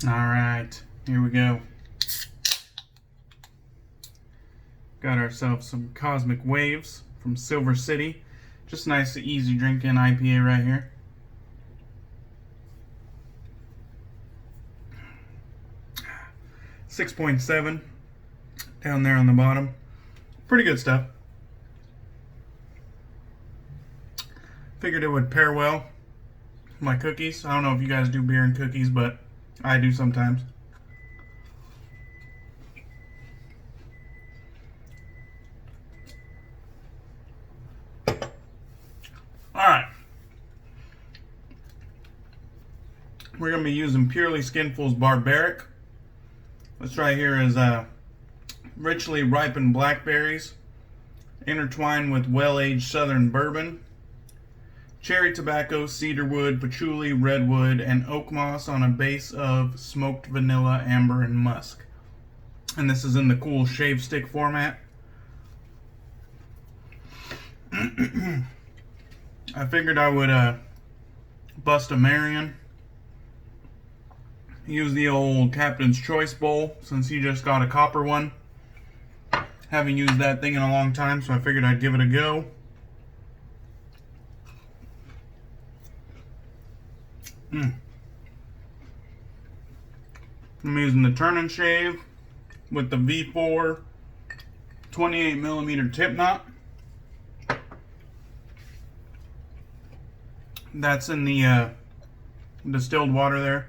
Alright, here we go. Got ourselves some Cosmic Waves from Silver City. Just nice, easy drinking IPA right here. .7 down there on the bottom. Pretty good stuff. Figured it would pair well with my cookies. I don't know if you guys do beer and cookies, but I do sometimes. Alright. We're going to be using Purely Skinful's Barbaric. This right here is richly ripened blackberries, intertwined with well-aged southern bourbon, cherry tobacco, cedarwood, patchouli, redwood, and oak moss on a base of smoked vanilla, amber, and musk. And this is in the cool shave stick format. I figured I would bust a Marion. Use the old Captain's Choice bowl since he just got a copper one. Haven't used that thing in a long time, so I figured I'd give it a go. I'm using the turn and shave with the V4 28mm tip knot. That's in the distilled water there.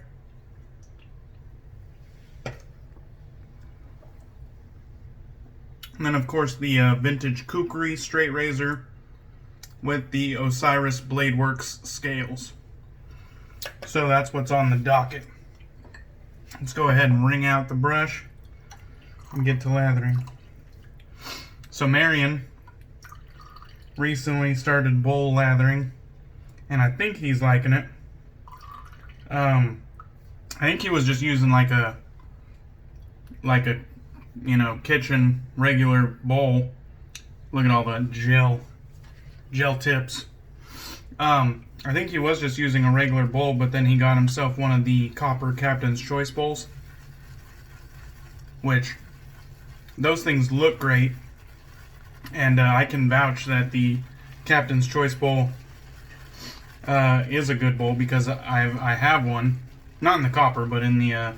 And then, of course, the vintage Kukri straight razor with the Osiris Bladeworks scales. So that's what's on the docket. Let's go ahead and wring out the brush and get to lathering. So Marion recently started bowl lathering, and I think he's liking it. I think he was just using like a kitchen regular bowl. Look at all the gel tips. I think he was just using a regular bowl, but then he got himself one of the copper Captain's Choice bowls, which those things look great, and I can vouch that the Captain's Choice bowl is a good bowl because I have one, not in the copper, but in the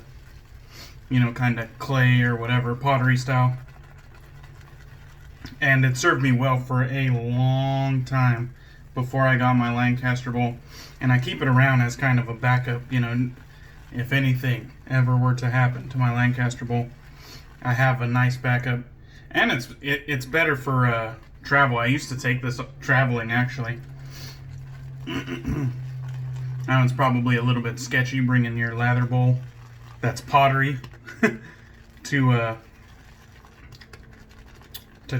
kind of clay or whatever, pottery style. And it served me well for a long time before I got my Lancaster bowl. And I keep it around as kind of a backup, if anything ever were to happen to my Lancaster bowl. I have a nice backup. And it's better for travel. I used to take this traveling, actually. Now it's probably a little bit sketchy bringing your lather bowl that's pottery to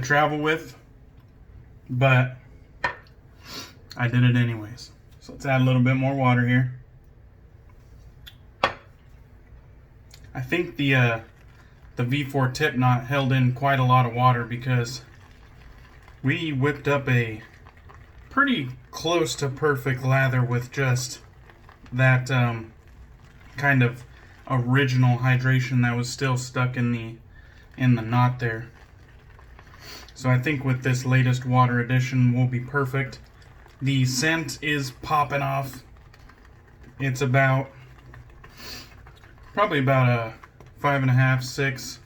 travel with, but I did it anyways. So let's add a little bit more water here. I think the V4 tip knot held in quite a lot of water because we whipped up a pretty close to perfect lather with just that kind of original hydration that was still stuck in the knot there. So I think with this latest water addition we'll be perfect. The scent is popping off. It's probably about a 5.5, 6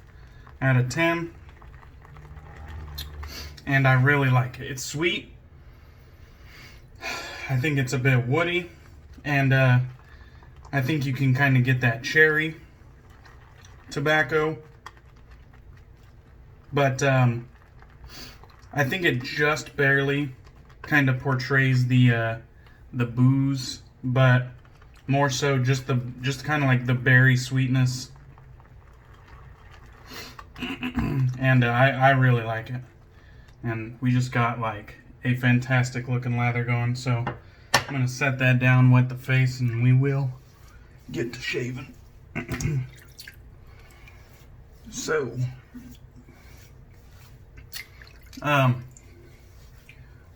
out of 10. And I really like it. It's sweet. I think it's a bit woody. And I think you can kind of get that cherry tobacco. But I think it just barely kind of portrays the booze, but more so just kind of like the berry sweetness. And I really like it. And we just got like a fantastic looking lather going, so I'm going to set that down, wet the face, and we will get to shaving. So,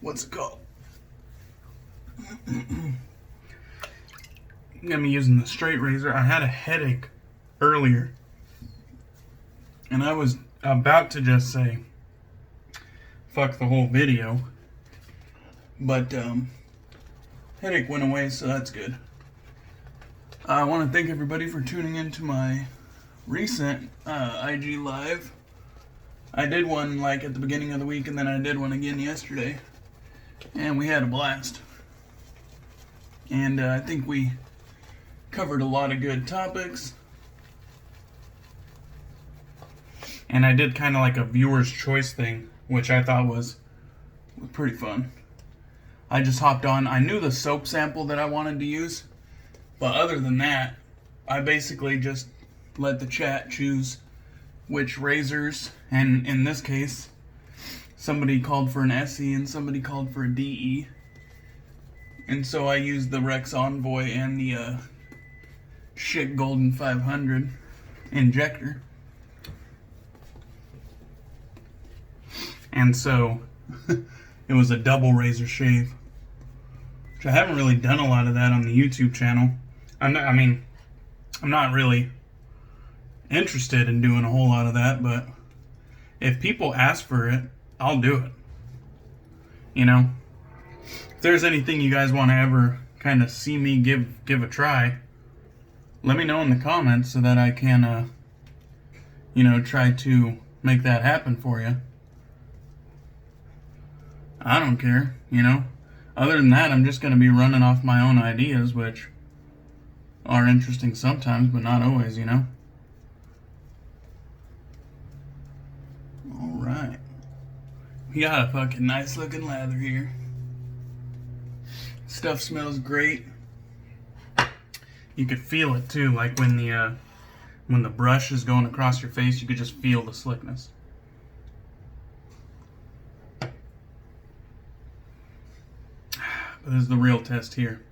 what's it called? I'm going to be using the straight razor. I had a headache earlier. And I was about to just say, fuck the whole video. But, headache went away, so that's good. I want to thank everybody for tuning in to my recent IG Live. I did one like at the beginning of the week, and then I did one again yesterday. And we had a blast. And I think we covered a lot of good topics. And I did kind of like a viewer's choice thing, which I thought was pretty fun. I just hopped on. I knew the soap sample that I wanted to use. But other than that, I basically just let the chat choose which razors. And in this case, somebody called for an SE and somebody called for a DE. And so I used the Rex Envoy and the Schick Golden 500 injector. And so it was a double razor shave, which I haven't really done a lot of that on the YouTube channel. I'm not really interested in doing a whole lot of that, but if people ask for it, I'll do it. You know, if there's anything you guys want to ever kind of see me give a try, let me know in the comments so that I can, try to make that happen for you. I don't care, Other than that, I'm just going to be running off my own ideas, which are interesting sometimes, but not always, Alright. We got a fucking nice looking lather here. Stuff smells great. You could feel it too, like when the brush is going across your face, you could just feel the slickness. But this is the real test here.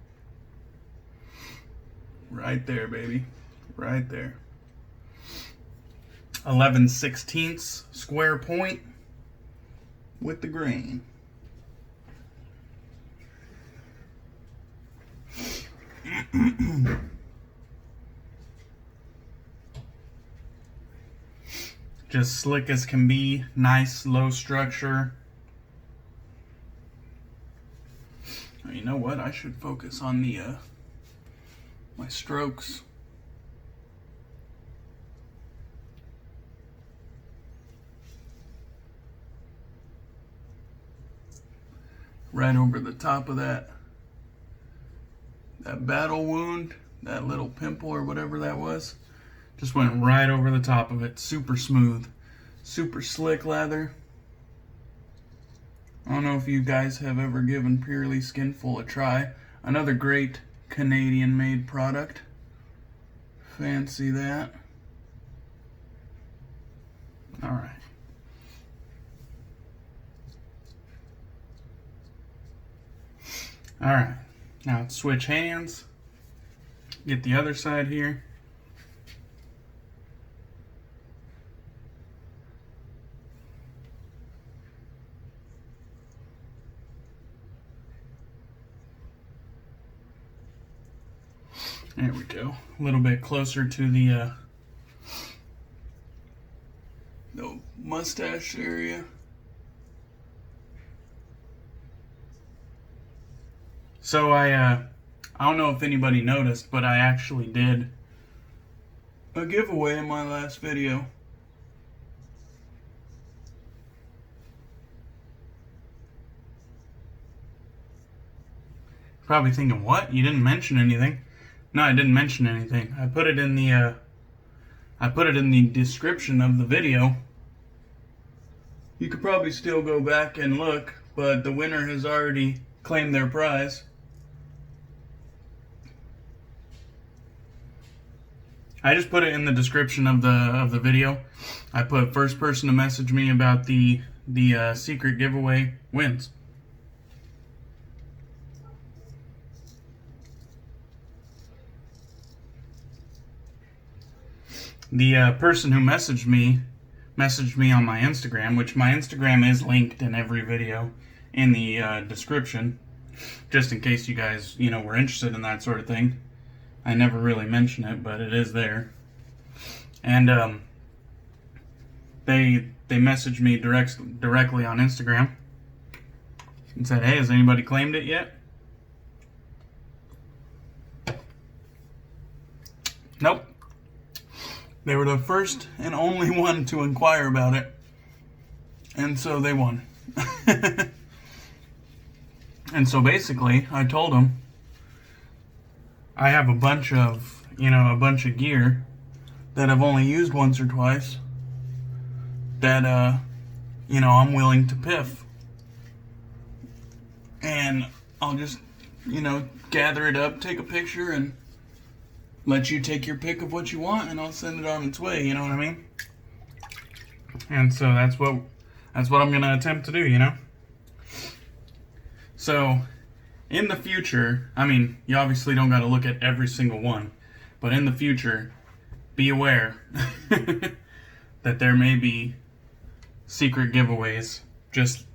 Right there, baby. Right there. 11/16 square point with the grain. Just slick as can be. Nice, low structure. You know what? I should focus on the my strokes. Right over the top of that battle wound, that little pimple or whatever that was. Just went right over the top of it. Super smooth, super slick lather. I don't know if you guys have ever given Purely Skinful a try. Another great Canadian-made product. Fancy that. Alright. Alright. Now let's switch hands. Get the other side here. There we go. A little bit closer to the mustache area. So I don't know if anybody noticed, but I actually did a giveaway in my last video. Probably thinking, what? You didn't mention anything. No, I didn't mention anything. I put it in the description of the video. You could probably still go back and look, but the winner has already claimed their prize. I just put it in the description of the video. I put first person to message me about the secret giveaway wins. The person who messaged me on my Instagram, which my Instagram is linked in every video in the description, just in case you guys, were interested in that sort of thing. I never really mention it, but it is there. And they messaged me directly on Instagram and said, "Hey, has anybody claimed it yet?" Nope. They were the first and only one to inquire about it. And so they won. And so basically, I told them I have a bunch of gear that I've only used once or twice that, I'm willing to piff. And I'll just, gather it up, take a picture, and let you take your pick of what you want, and I'll send it on its way, you know what I mean? And so that's what I'm going to attempt to do, So, in the future, you obviously don't got to look at every single one, but in the future, be aware that there may be secret giveaways just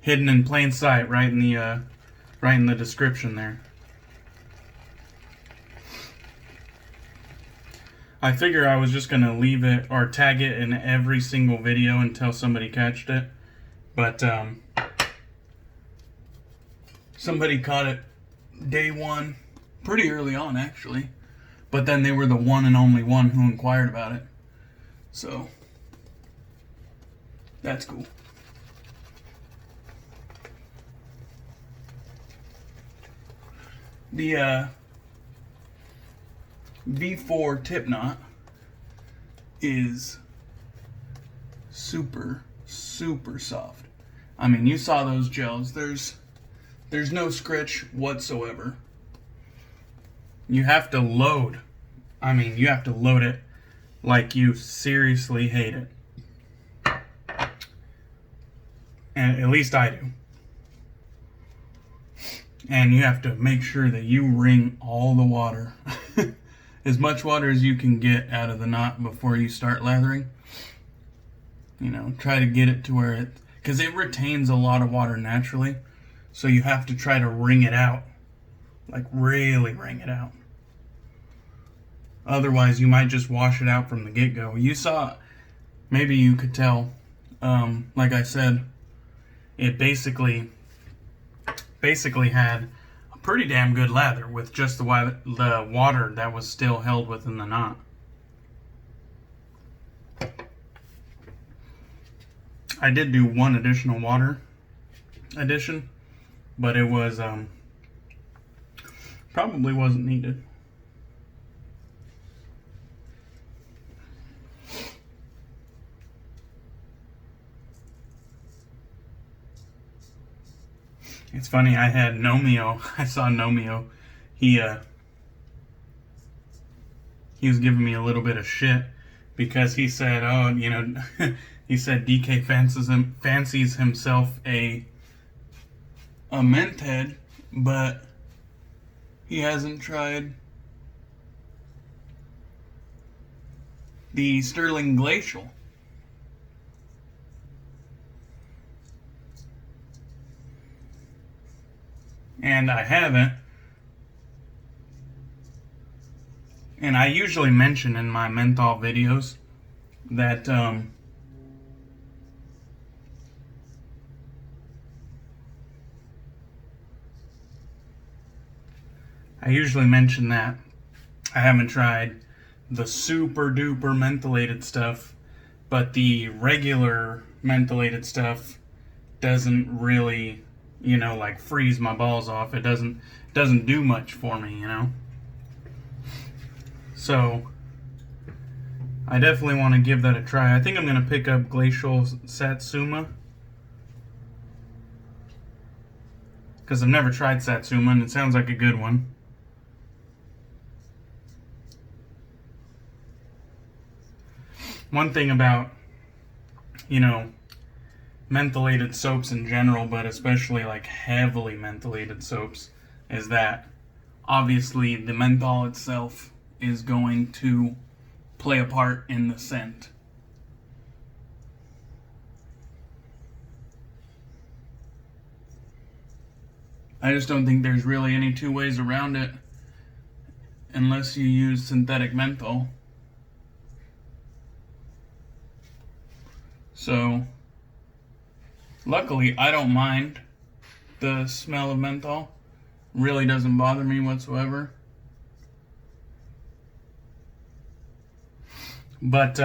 hidden in plain sight right in the description there. I figure I was just going to leave it or tag it in every single video until somebody catched it. But somebody caught it day one, pretty early on actually. But then they were the one and only one who inquired about it. So, that's cool. The V4 tip knot is super soft. You saw those gels. There's no scritch whatsoever. You have to load. You have to load it like you seriously hate it. And at least I do. And you have to make sure that you wring all the water. As much water as you can get out of the knot before you start lathering. Try to get it to where because it retains a lot of water naturally. So you have to try to wring it out. Like really wring it out. Otherwise you might just wash it out from the get-go. You saw, maybe you could tell, like I said, it basically had a pretty damn good lather with just the water that was still held within the knot. I did do one additional water addition, but it was probably wasn't needed. It's funny, I had Nomeo. I saw Nomeo. He was giving me a little bit of shit because he said, he said DK fancies himself a mint head, but he hasn't tried the Sterling Glacial. And I haven't. And I usually mention in my menthol videos that I haven't tried the super duper mentholated stuff, but the regular mentholated stuff doesn't really, like freeze my balls off. It doesn't do much for me, So I definitely want to give that a try. I think I'm going to pick up Glacial Satsuma, because I've never tried Satsuma and it sounds like a good one. One thing about, mentholated soaps in general, but especially like heavily mentholated soaps, is that obviously the menthol itself is going to play a part in the scent. I just don't think there's really any two ways around it unless you use synthetic menthol. So, luckily, I don't mind the smell of menthol. Really doesn't bother me whatsoever. But,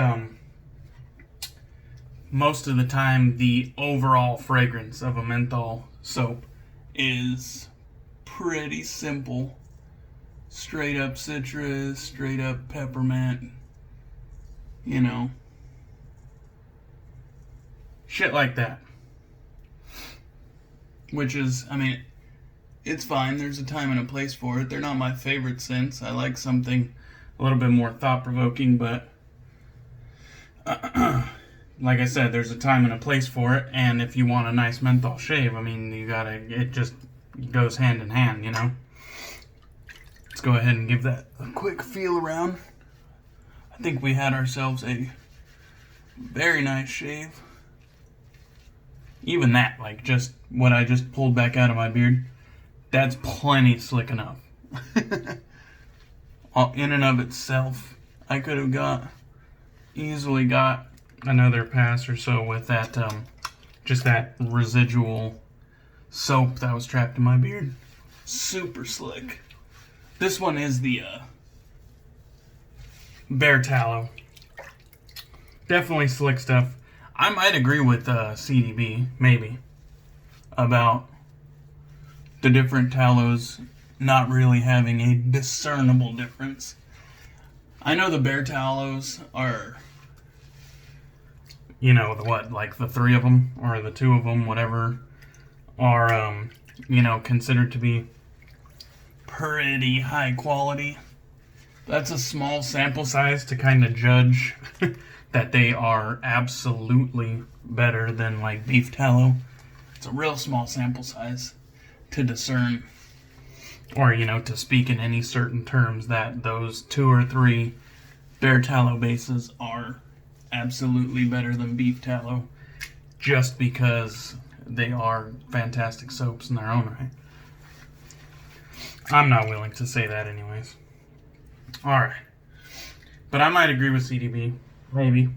most of the time, the overall fragrance of a menthol soap is pretty simple. Straight up citrus, straight up peppermint, you know. Shit like that. Which is, I mean, it's fine. There's a time and a place for it. They're not my favorite scents. I like something a little bit more thought-provoking, but like I said, there's a time and a place for it, and if you want a nice menthol shave, I mean, it just goes hand in hand, you know? Let's go ahead and give that a quick feel around. I think we had ourselves a very nice shave. Even that, like just what I just pulled back out of my beard, that's plenty slick enough. In and of itself, I could have easily got another pass or so with that, just that residual soap that was trapped in my beard. Super slick. This one is the Bear Tallow. Definitely slick stuff. I might agree with CDB, maybe, about the different tallows not really having a discernible difference. I know the Bear Tallows are, you know, like the 3 of them, or the 2 of them, whatever, are, you know, considered to be pretty high quality. That's a small sample size to kind of judge that they are absolutely better than like beef tallow. It's a real small sample size to discern, or, you know, to speak in any certain terms that those 2 or 3 Bear Tallow bases are absolutely better than beef tallow, just because they are fantastic soaps in their own right. I'm not willing to say that anyways. Alright. But I might agree with CDB. Maybe.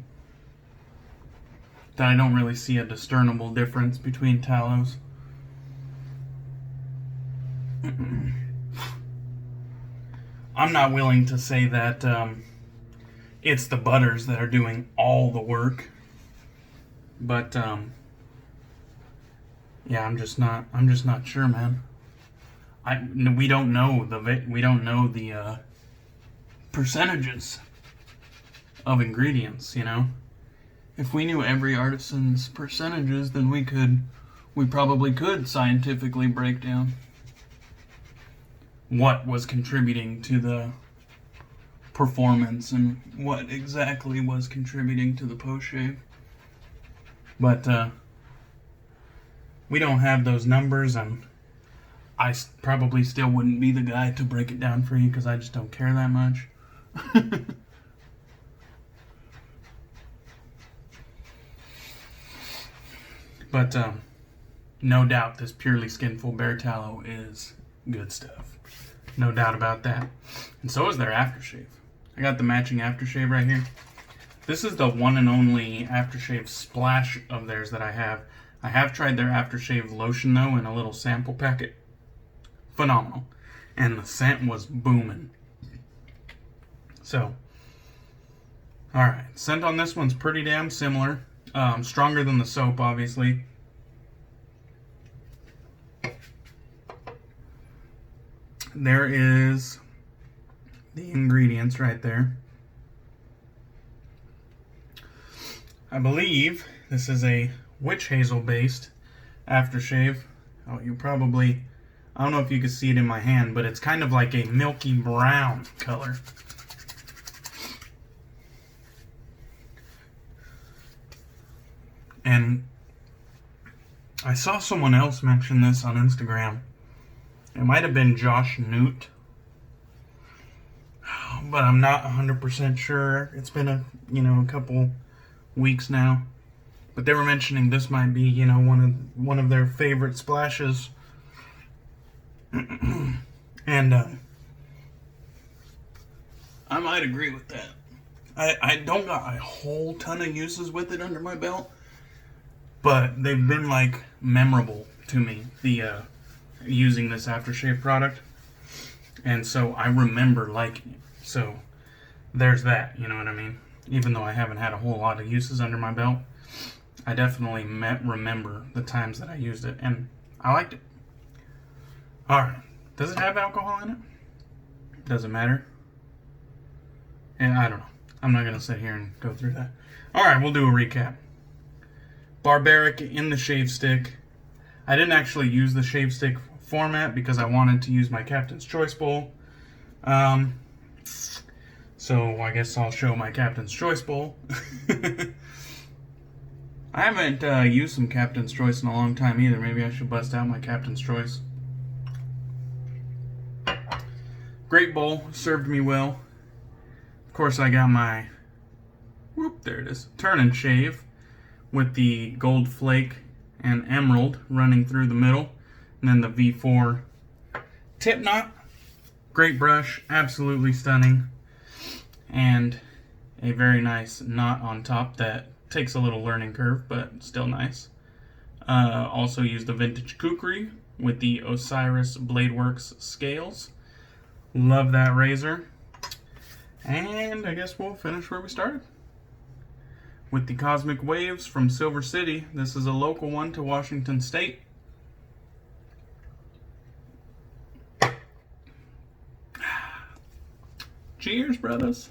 That I don't really see a discernible difference between tallows. I'm not willing to say that it's the butters that are doing all the work. But yeah, I'm just not sure, man. We don't know the percentages of ingredients, you know. If we knew every artisan's percentages, then we probably could scientifically break down what was contributing to the performance and what exactly was contributing to the post-shave. But we don't have those numbers, and I probably still wouldn't be the guy to break it down for you because I just don't care that much. But no doubt this Purely Skinful Bear Tallow is good stuff. No doubt about that. And so is their aftershave. I got the matching aftershave right here. This is the one and only aftershave splash of theirs that I have. I have tried their aftershave lotion though in a little sample packet. Phenomenal. And the scent was booming. So, alright. Scent on this one's pretty damn similar. Stronger than the soap, obviously. There is the ingredients right there. I believe this is a witch hazel based aftershave. Oh, I don't know if you can see it in my hand, but it's kind of like a milky brown color. And I saw someone else mention this on Instagram. It might have been Josh Newt, but I'm not 100% sure. It's been a couple weeks now. But they were mentioning this might be, one of their favorite splashes. And I might agree with that. I don't got a whole ton of uses with it under my belt, but they've been like memorable to me, the using this aftershave product, and so I remember liking it. So there's that, you know what I mean? Even though I haven't had a whole lot of uses under my belt, I definitely remember the times that I used it, and I liked it. Alright, does it have alcohol in it? Doesn't matter. And I don't know. I'm not going to sit here and go through that. Alright, we'll do a recap. Barbaric in the shave stick. I didn't actually use the shave stick format because I wanted to use my Captain's Choice bowl. So I guess I'll show my Captain's Choice bowl. I haven't used some Captain's Choice in a long time either. Maybe I should bust out my Captain's Choice. Great bowl. Served me well. Of course, I got my... Whoop, there it is. Turn and shave with the gold flake and emerald running through the middle. And then the V4 tip knot. Great brush. Absolutely stunning. And a very nice knot on top that takes a little learning curve, but still nice. Also used the vintage Kukri with the Osiris Bladeworks scales. Love that razor. And I guess we'll finish where we started. With the Cosmic Waves from Silver City. This is a local one to Washington State. Cheers, brothers.